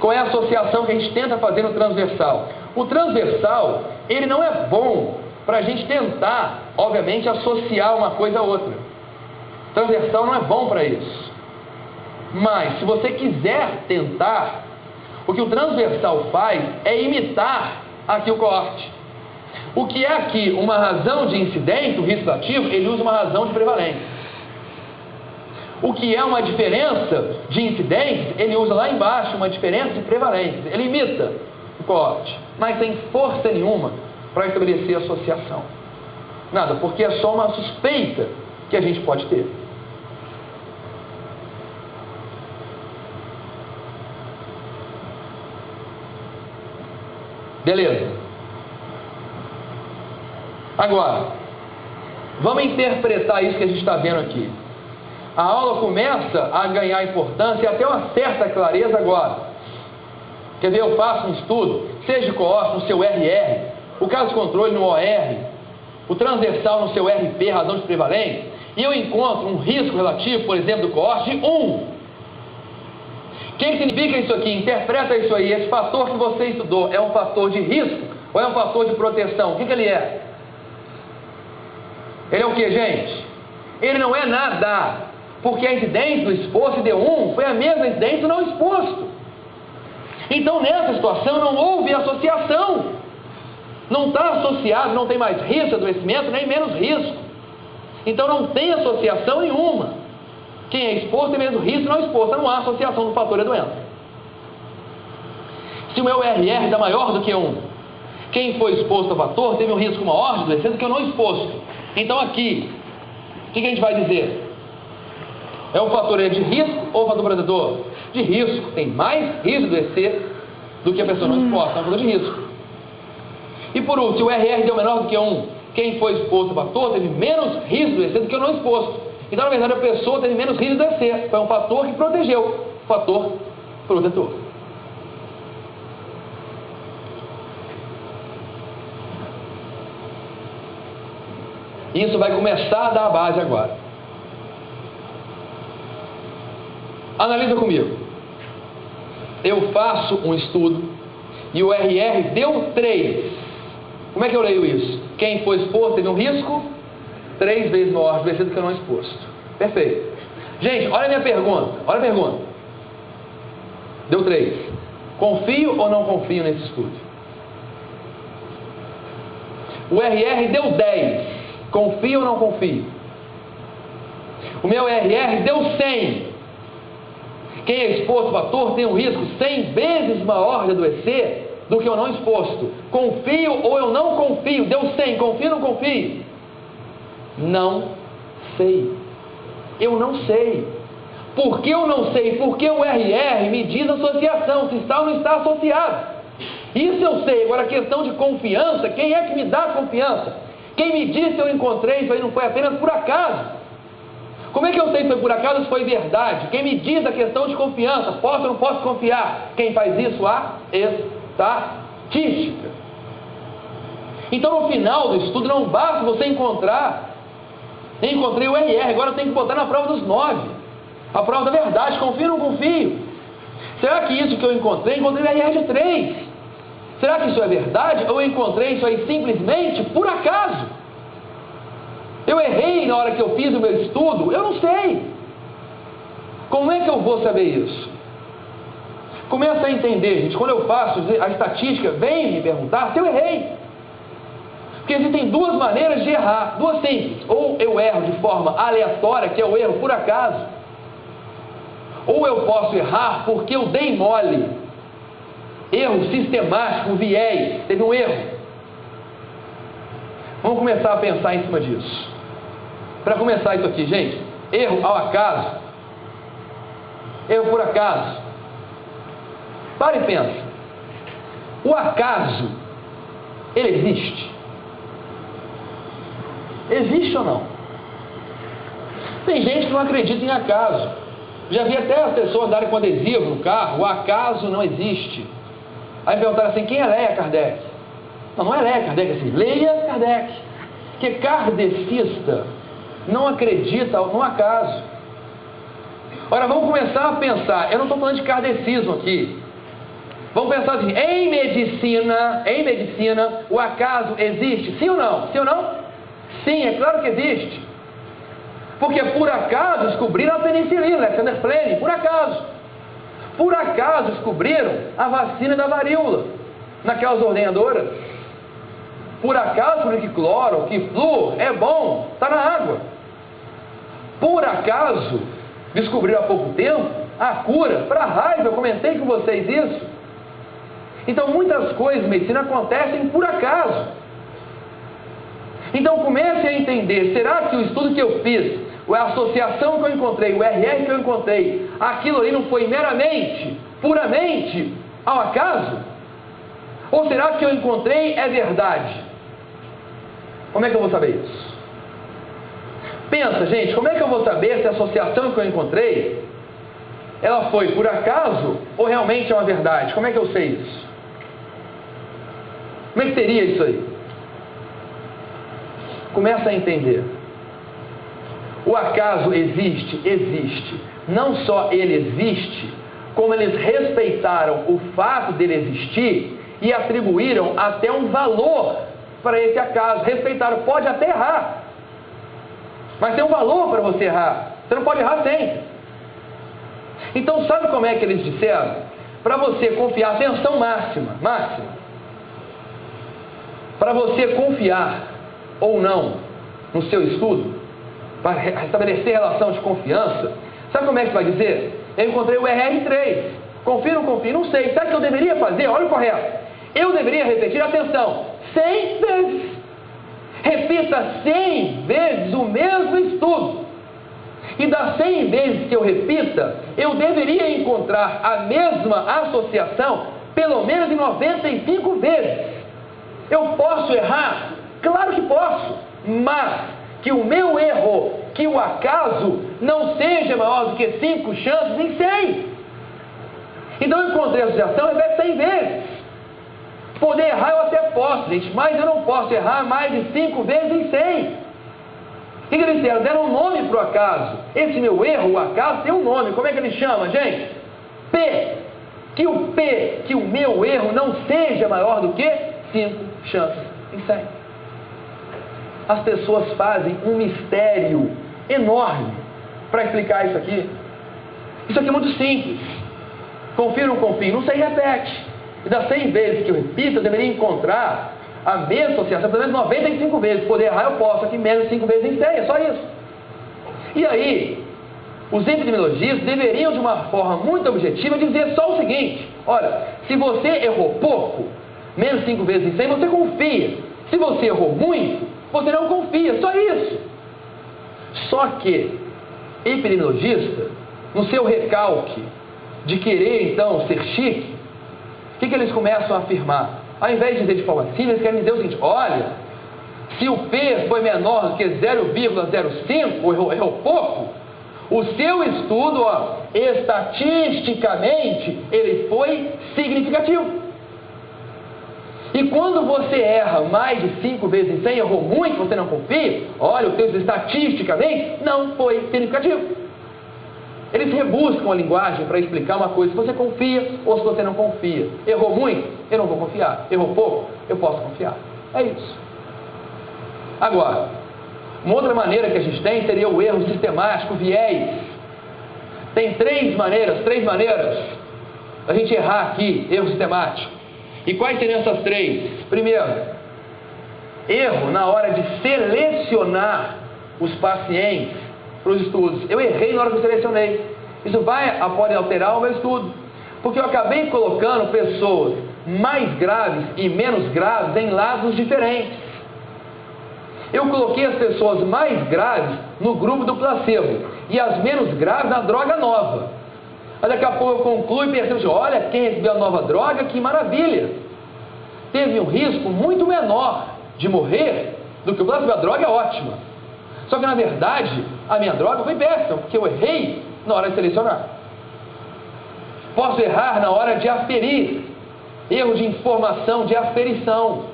Qual é a associação que a gente tenta fazer no transversal? O transversal, ele não é bom para a gente tentar, obviamente, associar uma coisa a outra. Transversal não é bom para isso. Mas, se você quiser tentar, o que o transversal faz é imitar aqui o coorte. O que é aqui uma razão de incidência, o risco ativo, ele usa uma razão de prevalência. O que é uma diferença de incidência, ele usa lá embaixo uma diferença de prevalência. Ele imita o coorte, mas sem força nenhuma para estabelecer associação. Nada, porque é só uma suspeita que a gente pode ter. Beleza. Agora, vamos interpretar isso que a gente está vendo aqui. A aula começa a ganhar importância e até uma certa clareza agora. Quer ver, eu faço um estudo, seja de coorte no seu RR, o caso controle no OR, o transversal no seu RP, razão de prevalência, e eu encontro um risco relativo, por exemplo, do coorte de 1. O que significa isso aqui? Interpreta isso aí. Esse fator que você estudou é um fator de risco ou é um fator de proteção? O que ele é? Ele é o que, gente? Ele não é nada, porque a incidência do exposto de D1 foi a mesma incidência do não exposto. Então, nessa situação, não houve associação. Não está associado, não tem mais risco de adoecimento, nem menos risco. Então, não tem associação nenhuma. Quem é exposto tem mesmo risco, não exposto. Não há associação do fator da doença. Se o meu RR está maior do que 1, quem foi exposto ao fator teve um risco maior de adoecer do que o não exposto. Então, aqui, o que a gente vai dizer? É um fator de risco ou um fator protetor? De risco. Tem mais risco de adoecer do que a pessoa não exposta. É um fator de risco. E por último, se o RR deu menor do que 1, quem foi exposto ao fator teve menos risco de adoecer do que o não exposto. Então, na verdade, a pessoa teve menos risco de adoecer. Foi um fator que protegeu. Fator protetor. Isso vai começar a dar a base agora. Analisa comigo. Eu faço um estudo e o RR deu 3. Como é que eu leio isso? Quem foi exposto teve um risco 3 vezes maior do que eu não exposto. Perfeito. Gente, olha a minha pergunta. Olha a pergunta. Deu 3. Confio ou não confio nesse estudo? O RR deu 10. Confio ou não confio? O meu RR deu 100. Quem é exposto ao fator tem um risco 100 vezes maior de adoecer do que o não exposto. Confio ou eu não confio? Deu 100. Confio ou não confio? Não sei. Eu não sei. Por que eu não sei? Porque o RR me diz associação, se está ou não está associado. Isso eu sei. Agora, a questão de confiança, quem é que me dá confiança? Quem me disse eu encontrei isso aí não foi apenas por acaso. Como é que eu sei se foi por acaso ou se foi verdade? Quem me diz a questão de confiança, posso ou não posso confiar? Quem faz isso? A estatística. Então, no final do estudo, não basta você encontrar. Encontrei o RR, agora eu tenho que botar na prova dos 9. A prova da verdade, confio ou não confio? Será que isso que eu encontrei o RR de 3? Será que isso é verdade? Ou eu encontrei isso aí simplesmente por acaso? Eu errei na hora que eu fiz o meu estudo? Eu não sei. Como é que eu vou saber isso? Começa a entender, gente. Quando eu faço a estatística, vem me perguntar se eu errei. Porque existem duas maneiras de errar, duas simples. Ou eu erro de forma aleatória, que é o erro por acaso. Ou eu posso errar porque eu dei mole. Erro sistemático, viés, teve um erro. Vamos começar a pensar em cima disso. Para começar isso aqui, gente, erro ao acaso, erro por acaso. Para e pensa. O acaso, ele existe? Existe ou não? Tem gente que não acredita em acaso. Já vi até as pessoas darem com adesivo no carro: o acaso não existe. Aí perguntaram assim: quem é Leia Kardec? Não, não é Leia Kardec, é assim, Leia Kardec. Porque kardecista não acredita no acaso. Ora, vamos começar a pensar. Eu não estou falando de kardecismo aqui. Vamos pensar assim: em medicina, o acaso existe? Sim ou não? Sim ou não? Sim, é claro que existe. Porque por acaso descobriram a penicilina, Alexander Fleming, por acaso. Por acaso descobriram a vacina da varíola, naquelas ordenhadoras. Por acaso descobriram que cloro, que flúor é bom, está na água. Por acaso descobriram há pouco tempo a cura para a raiva, eu comentei com vocês isso. Então muitas coisas em medicina acontecem por acaso. Então comece a entender: será que o estudo que eu fiz, a associação que eu encontrei, o RR que eu encontrei, aquilo ali não foi meramente, puramente ao acaso? Ou será que eu encontrei é verdade? Como é que eu vou saber isso? Pensa, gente, como é que eu vou saber se a associação que eu encontrei, ela foi por acaso ou realmente é uma verdade? Como é que eu sei isso? Como é que seria isso aí? Começa a entender. O acaso existe? Existe. Não só ele existe, como eles respeitaram o fato dele existir e atribuíram até um valor para esse acaso. Respeitaram, pode até errar, mas tem um valor para você errar. Você não pode errar sempre. Então sabe como é que eles disseram? Para você confiar, atenção máxima, para você confiar ou não no seu estudo, para estabelecer relação de confiança, sabe como é que você vai dizer? Eu encontrei o RR3, confio ou não confio? Não sei, sabe o que eu deveria fazer? Olha o correto, eu deveria repetir, atenção, 100 vezes, repita 100 vezes o mesmo estudo, e das 100 vezes que eu repita, eu deveria encontrar a mesma associação pelo menos em 95 vezes. Eu posso errar? Claro que posso, mas que o meu erro, que o acaso, não seja maior do que 5 chances em 100. Então eu encontrei a associação, repete 100 vezes. Poder errar eu até posso, gente, mas eu não posso errar mais de 5 vezes em 100. O que eles fizeram? Deram um nome para o acaso. Esse meu erro, o acaso, tem um nome. Como é que ele chama, gente? P. Que o meu erro não seja maior do que 5 chances em 100. As pessoas fazem um mistério enorme para explicar isso aqui. Isso aqui é muito simples. Confio ou não confio? Não sei, repete. E das 100 vezes que eu repito, eu deveria encontrar a mesma associação, pelo menos 95 vezes. Poder errar eu posso, aqui menos 5 vezes em 100, é só isso. E aí, os epidemiologistas deveriam, de uma forma muito objetiva, dizer só o seguinte: olha, se você errou pouco, menos 5 vezes em 100, você confia. Se você errou muito, você não confia, só isso. Só que, epidemiologista, no seu recalque de querer então ser chique, o que eles começam a afirmar? Ao invés de dizer de forma simples, eles querem dizer o seguinte: olha, se o P foi menor do que 0,05, errou pouco, o seu estudo, estatisticamente, ele foi significativo. E quando você erra mais de 5 vezes em 100, errou muito, você não confia, olha, o seu estatisticamente não foi significativo. Eles rebuscam a linguagem para explicar uma coisa: se você confia ou se você não confia. Errou muito, eu não vou confiar. Errou pouco, eu posso confiar. É isso. Agora, uma outra maneira que a gente tem seria o erro sistemático, viés. Tem três maneiras da gente errar aqui, erro sistemático. E quais seriam essas três? Primeiro, erro na hora de selecionar os pacientes para os estudos. Eu errei na hora que eu selecionei. Isso pode alterar o meu estudo, porque eu acabei colocando pessoas mais graves e menos graves em lados diferentes. Eu coloquei as pessoas mais graves no grupo do placebo e as menos graves na droga nova. Mas daqui a pouco eu concluo e percebo, olha, quem recebeu a nova droga, que maravilha! Teve um risco muito menor de morrer do que o placebo. A droga é ótima. Só que na verdade, a minha droga foi péssima, porque eu errei na hora de selecionar. Posso errar na hora de aferir. Erro de informação, de aferição.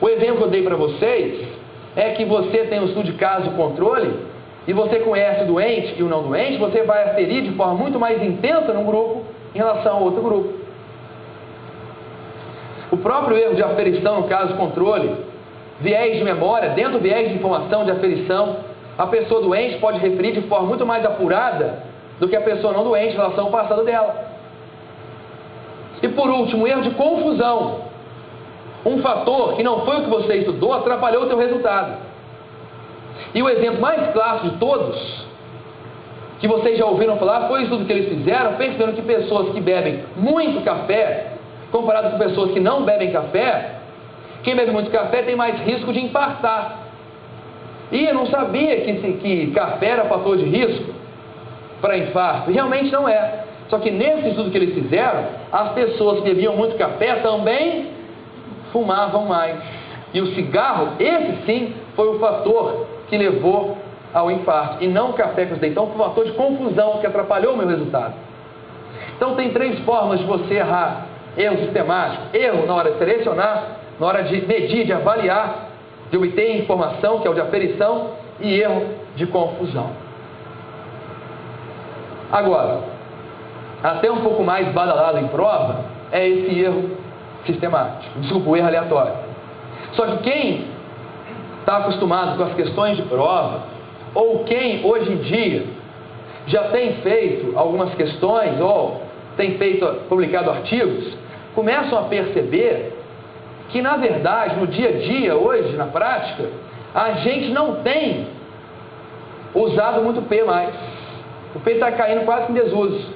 O exemplo que eu dei para vocês é que você tem um estudo de caso controle e você conhece o doente e o não doente, você vai aferir de forma muito mais intensa num grupo em relação ao outro grupo. O próprio erro de aferição no caso controle, viés de memória, dentro do viés de informação de aferição, a pessoa doente pode referir de forma muito mais apurada do que a pessoa não doente em relação ao passado dela. E por último, erro de confusão. Um fator que não foi o que você estudou atrapalhou o seu resultado. E o exemplo mais clássico de todos, que vocês já ouviram falar, foi o estudo que eles fizeram, percebendo que pessoas que bebem muito café, comparado com pessoas que não bebem café, quem bebe muito café tem mais risco de infartar. E eu não sabia que café era fator de risco para infarto. E realmente não é. Só que nesse estudo que eles fizeram, as pessoas que bebiam muito café também fumavam mais. E o cigarro, esse sim, foi o fator que levou ao infarto. E não o café que eu dei. Então foi um fator de confusão que atrapalhou o meu resultado. Então tem 3 formas de você errar. Erro sistemático, erro na hora de selecionar, na hora de medir, de avaliar, de obter informação, que é o de aferição, e erro de confusão. Agora, até um pouco mais badalado em prova, é esse erro sistemático, desculpa, o erro aleatório. Só que quem está acostumado com as questões de prova, ou quem hoje em dia já tem feito algumas questões, ou tem publicado artigos, começam a perceber que, na verdade, no dia a dia, hoje, na prática, a gente não tem usado muito P mais. O P está caindo quase que em desuso.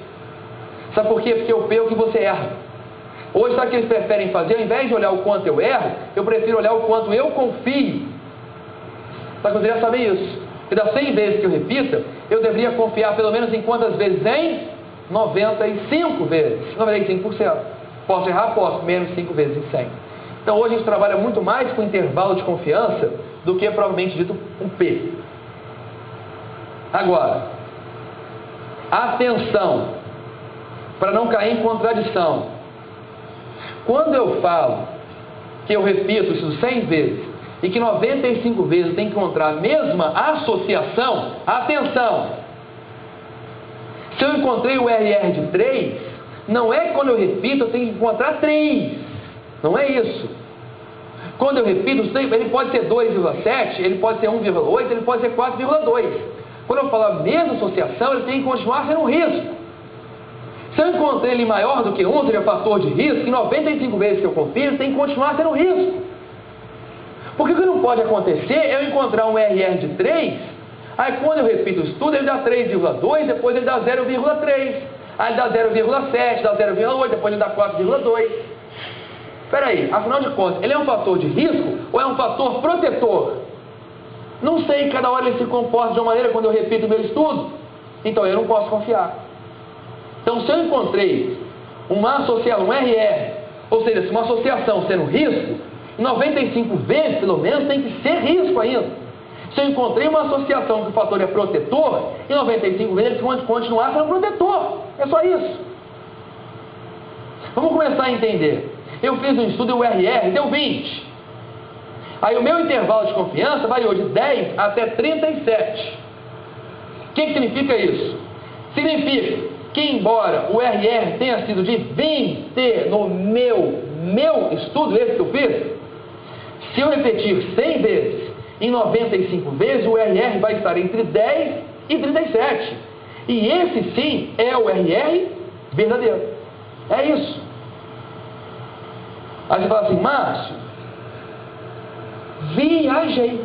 Sabe por quê? Porque o P é o que você erra. Hoje, sabe o que eles preferem fazer? Ao invés de olhar o quanto eu erro, eu prefiro olhar o quanto eu confio. Só que eu deveria saber isso. E das 100 vezes que eu repita, eu deveria confiar pelo menos em quantas vezes? Em 95 vezes. 95%. Posso errar? Posso. Menos 5 vezes em 100. Então hoje a gente trabalha muito mais com intervalo de confiança do que provavelmente dito um P. Agora, atenção, para não cair em contradição. Quando eu falo que eu repito isso 100 vezes e que 95 vezes eu tenho que encontrar a mesma associação, atenção! Se eu encontrei o RR de 3, não é que quando eu repito eu tenho que encontrar 3. Não é isso. Quando eu repito, ele pode ser 2,7, ele pode ser 1,8, ele pode ser 4,2. Quando eu falo a mesma associação, ele tem que continuar sendo um risco. Se eu encontrei ele maior do que 1, seria fator de risco, e 95 vezes que eu confio, ele tem que continuar sendo um risco. Porque o que não pode acontecer é eu encontrar um RR de 3, aí quando eu repito o estudo, ele dá 3,2, depois ele dá 0,3, aí ele dá 0,7, dá 0,8, depois ele dá 4,2. Espera aí, afinal de contas, ele é um fator de risco ou é um fator protetor? Não sei, cada hora ele se comporta de uma maneira quando eu repito o meu estudo, então eu não posso confiar. Então, se eu encontrei uma associação, um RR, ou seja, se uma associação sendo risco, 95 vezes, pelo menos, tem que ser risco ainda. Se eu encontrei uma associação que o fator é protetor, em 95 vezes ele pode continuar sendo protetor. É só isso. Vamos começar a entender. Eu fiz um estudo e o RR deu 20. Aí o meu intervalo de confiança variou de 10 até 37. O que significa isso? Significa que, embora o RR tenha sido de 20 no meu estudo, esse que eu fiz, se eu repetir 100 vezes em 95 vezes, o RR vai estar entre 10 e 37. E esse sim é o RR verdadeiro. É isso. Aí você fala assim, Márcio, Viajei.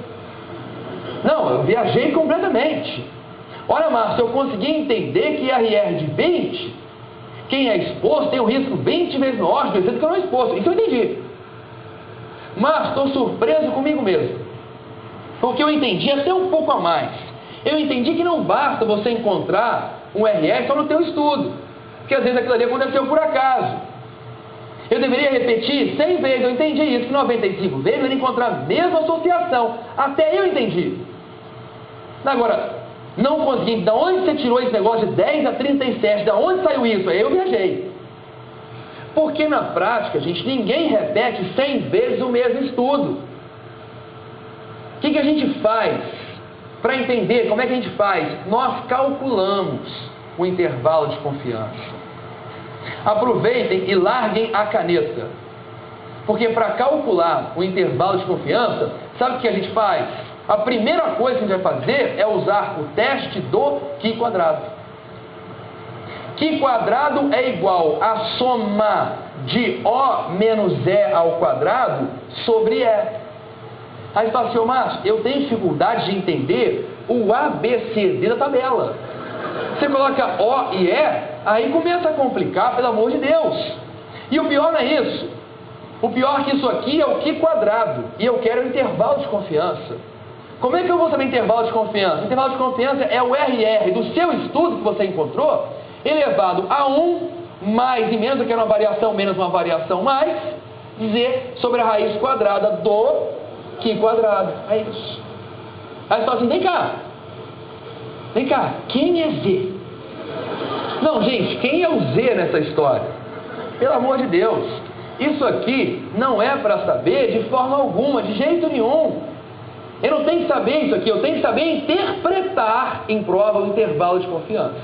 Não, eu viajei completamente. Olha, Márcio, eu consegui entender que IRR de 20, quem é exposto tem um risco 20 vezes maior do que não é exposto. Isso eu entendi. Mas estou surpreso comigo mesmo. Porque eu entendi até um pouco a mais. Eu entendi que não basta você encontrar um IRR só no teu estudo. Porque às vezes aquilo ali aconteceu por acaso. Eu deveria repetir 100 vezes. Eu entendi isso, que 95 vezes eu ia encontrar a mesma associação. Até eu entendi. Agora, não consegui. De onde você tirou esse negócio de 10 a 37? De onde saiu isso? Aí eu viajei. Porque na prática, gente, ninguém repete 100 vezes o mesmo estudo. O que a gente faz? Para entender como é que a gente faz? Nós calculamos o intervalo de confiança. Aproveitem e larguem a caneta. Porque para calcular o intervalo de confiança, sabe o que a gente faz? A primeira coisa que a gente vai fazer é usar o teste do Qi quadrado. Qi quadrado é igual a soma de O menos E ao quadrado sobre E. Aí você fala assim, Márcio, eu tenho dificuldade de entender o ABCD da tabela. Você coloca O e E, aí começa a complicar, pelo amor de Deus. E o pior não é isso. O pior é que isso aqui é o Qi quadrado. E eu quero o intervalo de confiança. Como é que eu vou saber intervalo de confiança? O intervalo de confiança é o RR do seu estudo que você encontrou, elevado a 1 mais e menos, que era uma variação menos uma variação mais, Z sobre a raiz quadrada do Qi quadrado. É isso. Aí você fala assim, vem cá, quem é Z? Não, gente, quem é o Z nessa história? Pelo amor de Deus, isso aqui não é para saber de forma alguma, de jeito nenhum. Eu não tenho que saber isso aqui, eu tenho que saber interpretar em prova o intervalo de confiança.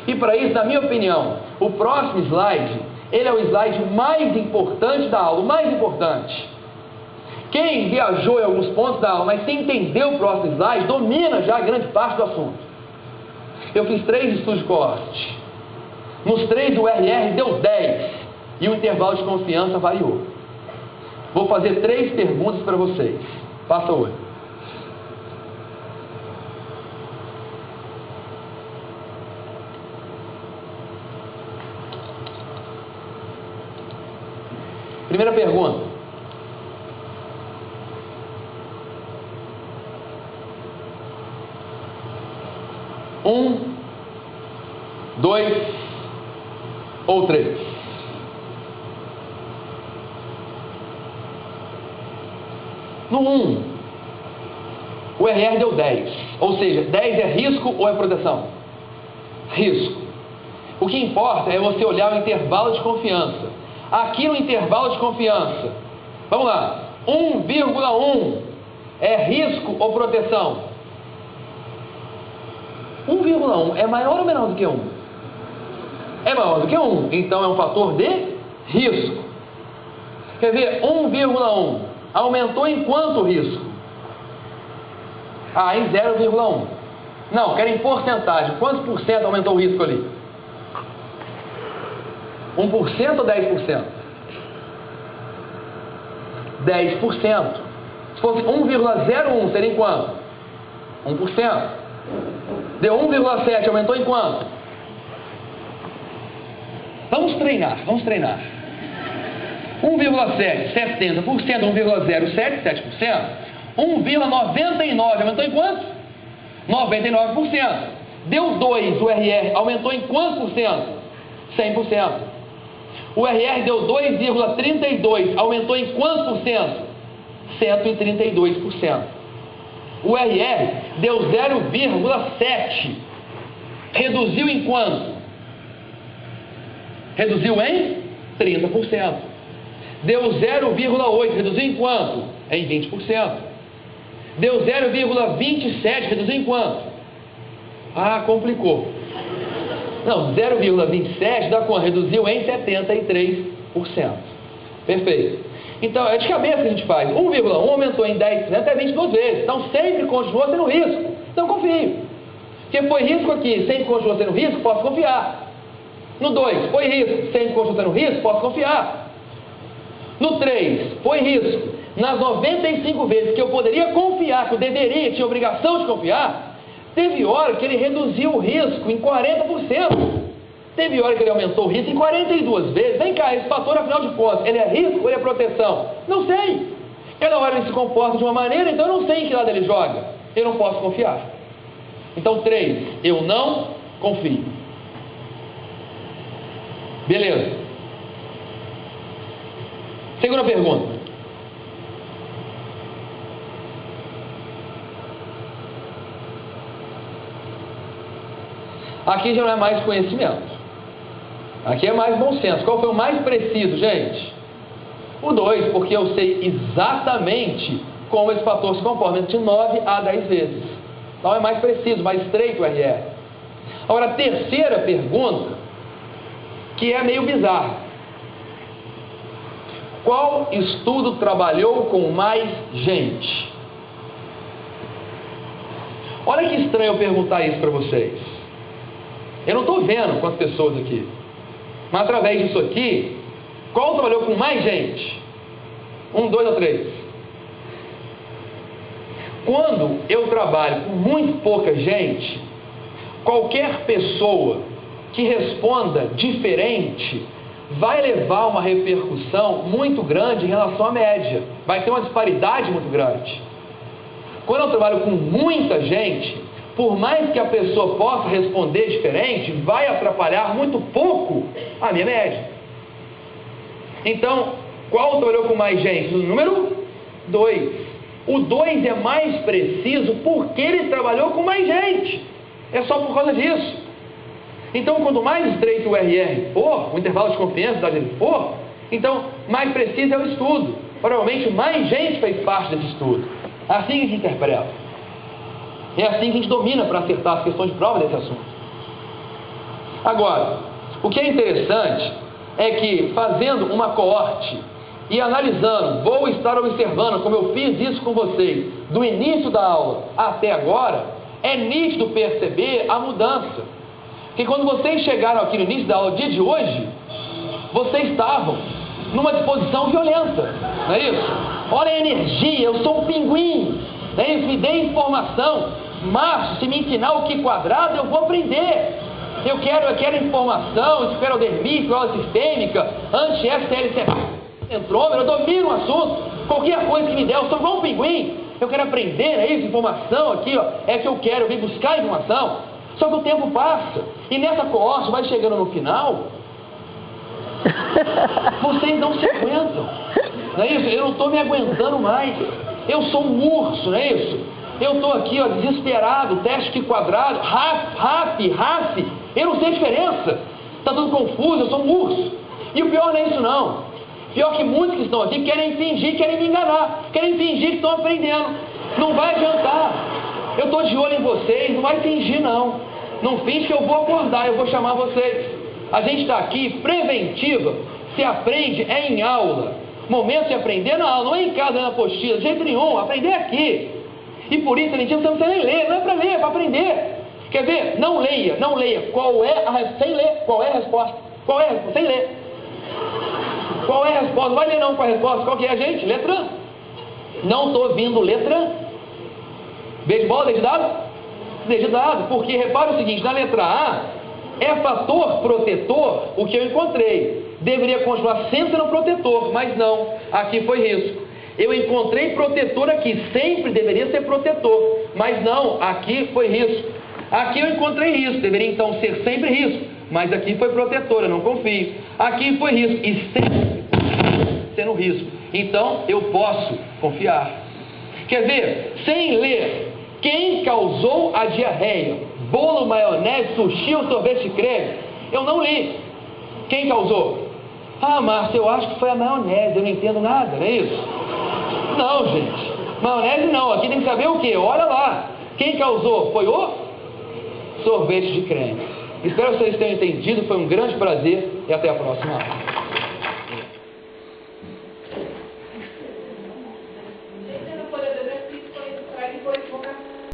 E para isso, na minha opinião, o próximo slide, ele é o slide mais importante da aula, o mais importante. Quem viajou em alguns pontos da aula, mas sem entender o próximo slide, domina já grande parte do assunto. Eu fiz 3 estudos de coorte. Nos 3 o RR deu 10 e o intervalo de confiança variou. Vou fazer 3 perguntas para vocês. Passa o olho. Primeira pergunta. Um, 2 ou 3? No 1, o RR deu 10. Ou seja, 10 é risco ou é proteção? Risco. O que importa é você olhar o intervalo de confiança. Aqui no intervalo de confiança, vamos lá, 1,1 é risco ou proteção? 1,1 é maior ou menor do que 1? É maior do que 1, então é um fator de risco. Quer ver, 1,1 aumentou em quanto risco? Em 0,1. Não, quero em porcentagem. Quantos por cento aumentou o risco ali? 1% ou 10%? 10%. Se fosse 1,01, seria em quanto? 1%. Deu 1,7, aumentou em quanto? Vamos treinar. 1,7, 70%, 1,07, 7%. 1,99, aumentou em quanto? 99%. Deu 2, o RR aumentou em quanto por cento? 100%. O RR deu 2,32, aumentou em quanto por cento? 132%. O RR deu 0,7, reduziu em quanto? Reduziu em 30%. Deu 0,8, reduziu em quanto? Em 20%. Deu 0,27, reduziu em quanto? Complicou. Não, 0,27 dá quanto? Reduziu em 73%. Perfeito. Então, é de cabeça que a gente faz. 1,1 aumentou em 10% até 22 vezes. Então, sempre continua sendo risco. Então, confio. Porque foi risco aqui, sempre continua sendo risco, posso confiar. No 2, foi risco, sempre continua sendo risco, posso confiar. No 3, foi risco, nas 95 vezes que eu poderia confiar, que eu deveria, tinha obrigação de confiar, teve hora que ele reduziu o risco em 40%. Teve hora que ele aumentou o risco em 42 vezes. Vem cá, esse fator, afinal de contas, ele é risco ou ele é proteção? Não sei. Cada hora ele se comporta de uma maneira, então eu não sei em que lado ele joga. Eu não posso confiar. Então, 3, eu não confio. Beleza. Segunda pergunta. Aqui já não é mais conhecimento. Aqui é mais bom senso. Qual foi o mais preciso, gente? O 2, porque eu sei exatamente como esse fator se comporta, de 9 a 10 vezes. Então é mais preciso, mais estreito o RR. Agora, a terceira pergunta, que é meio bizarra. Qual estudo trabalhou com mais gente? Olha que estranho eu perguntar isso para vocês. Eu não estou vendo quantas pessoas aqui. Mas através disso aqui, qual trabalhou com mais gente? 1, 2 ou 3? Quando eu trabalho com muito pouca gente, qualquer pessoa que responda diferente vai levar uma repercussão muito grande em relação à média. Vai ter uma disparidade muito grande. Quando eu trabalho com muita gente, por mais que a pessoa possa responder diferente, vai atrapalhar muito pouco a minha média. Então, qual trabalhou com mais gente? O número 2. O 2 é mais preciso porque ele trabalhou com mais gente. É só por causa disso. Então, quanto mais estreito o RR for, o intervalo de confiança dele for, então mais preciso é o estudo. Provavelmente mais gente fez parte desse estudo. É assim que a gente interpreta. É assim que a gente domina para acertar as questões de prova desse assunto. Agora, o que é interessante é que, fazendo uma coorte e analisando, vou estar observando, como eu fiz isso com vocês, do início da aula até agora, é nítido perceber a mudança. Porque quando vocês chegaram aqui no início da aula, dia de hoje, vocês estavam numa disposição violenta, não é isso? Olha a energia, eu sou um pinguim, não é isso? Me dê informação, Márcio, se me ensinar o que quadrado, eu vou aprender. Eu quero informação, esclerodermia, esclerose sistêmica, anti-SLC, centrômero, eu domino o assunto. Qualquer coisa que me der, eu sou igual um pinguim. Eu quero aprender, é isso? Informação aqui, ó, é que eu quero, eu vim buscar informação. Só que o tempo passa. E nessa coorte, vai chegando no final, vocês não se aguentam. Não é isso? Eu não estou me aguentando mais. Eu sou um urso, não é isso? Eu estou aqui, ó, desesperado, teste que quadrado, RAF, eu não sei a diferença. Está tudo confuso, eu sou um urso. E o pior não é isso não. Pior que muitos que estão aqui querem fingir, querem me enganar, querem fingir que estão aprendendo. Não vai adiantar. Eu estou de olho em vocês, não vai fingir não. Não finge que eu vou acordar, eu vou chamar vocês. A gente está aqui, preventiva, se aprende é em aula. Momento de aprender na aula, não é em casa, não é na apostila, de jeito nenhum, aprender é aqui. E por isso, você não precisa nem ler, não é para ler, é para aprender. Quer ver? Não leia. Qual é a resposta? Sem ler, qual é a resposta? Qual é a resposta? Sem ler. Qual é a resposta? Não vai ler não com a resposta. Qual que é, gente? Letra? Não estou ouvindo letra. B de bola, D de dado? D de dado, porque repara o seguinte, na letra A, é fator protetor o que eu encontrei. Deveria continuar sempre sendo protetor, mas não, aqui foi risco. Eu encontrei protetor aqui, sempre deveria ser protetor, mas não, aqui foi risco. Aqui eu encontrei risco, deveria então ser sempre risco, mas aqui foi protetor, eu não confio. Aqui foi risco, e sempre sendo risco, então eu posso confiar. Quer ver? Sem ler, quem causou a diarreia? Bolo, maionese, sushi ou sorvete de creme? Eu não li. Quem causou? Ah, Márcio, eu acho que foi a maionese, eu não entendo nada, não é isso? Não, gente. Maionese não, aqui tem que saber o quê? Olha lá. Quem causou? Foi o sorvete de creme. Espero que vocês tenham entendido, foi um grande prazer e até a próxima aula.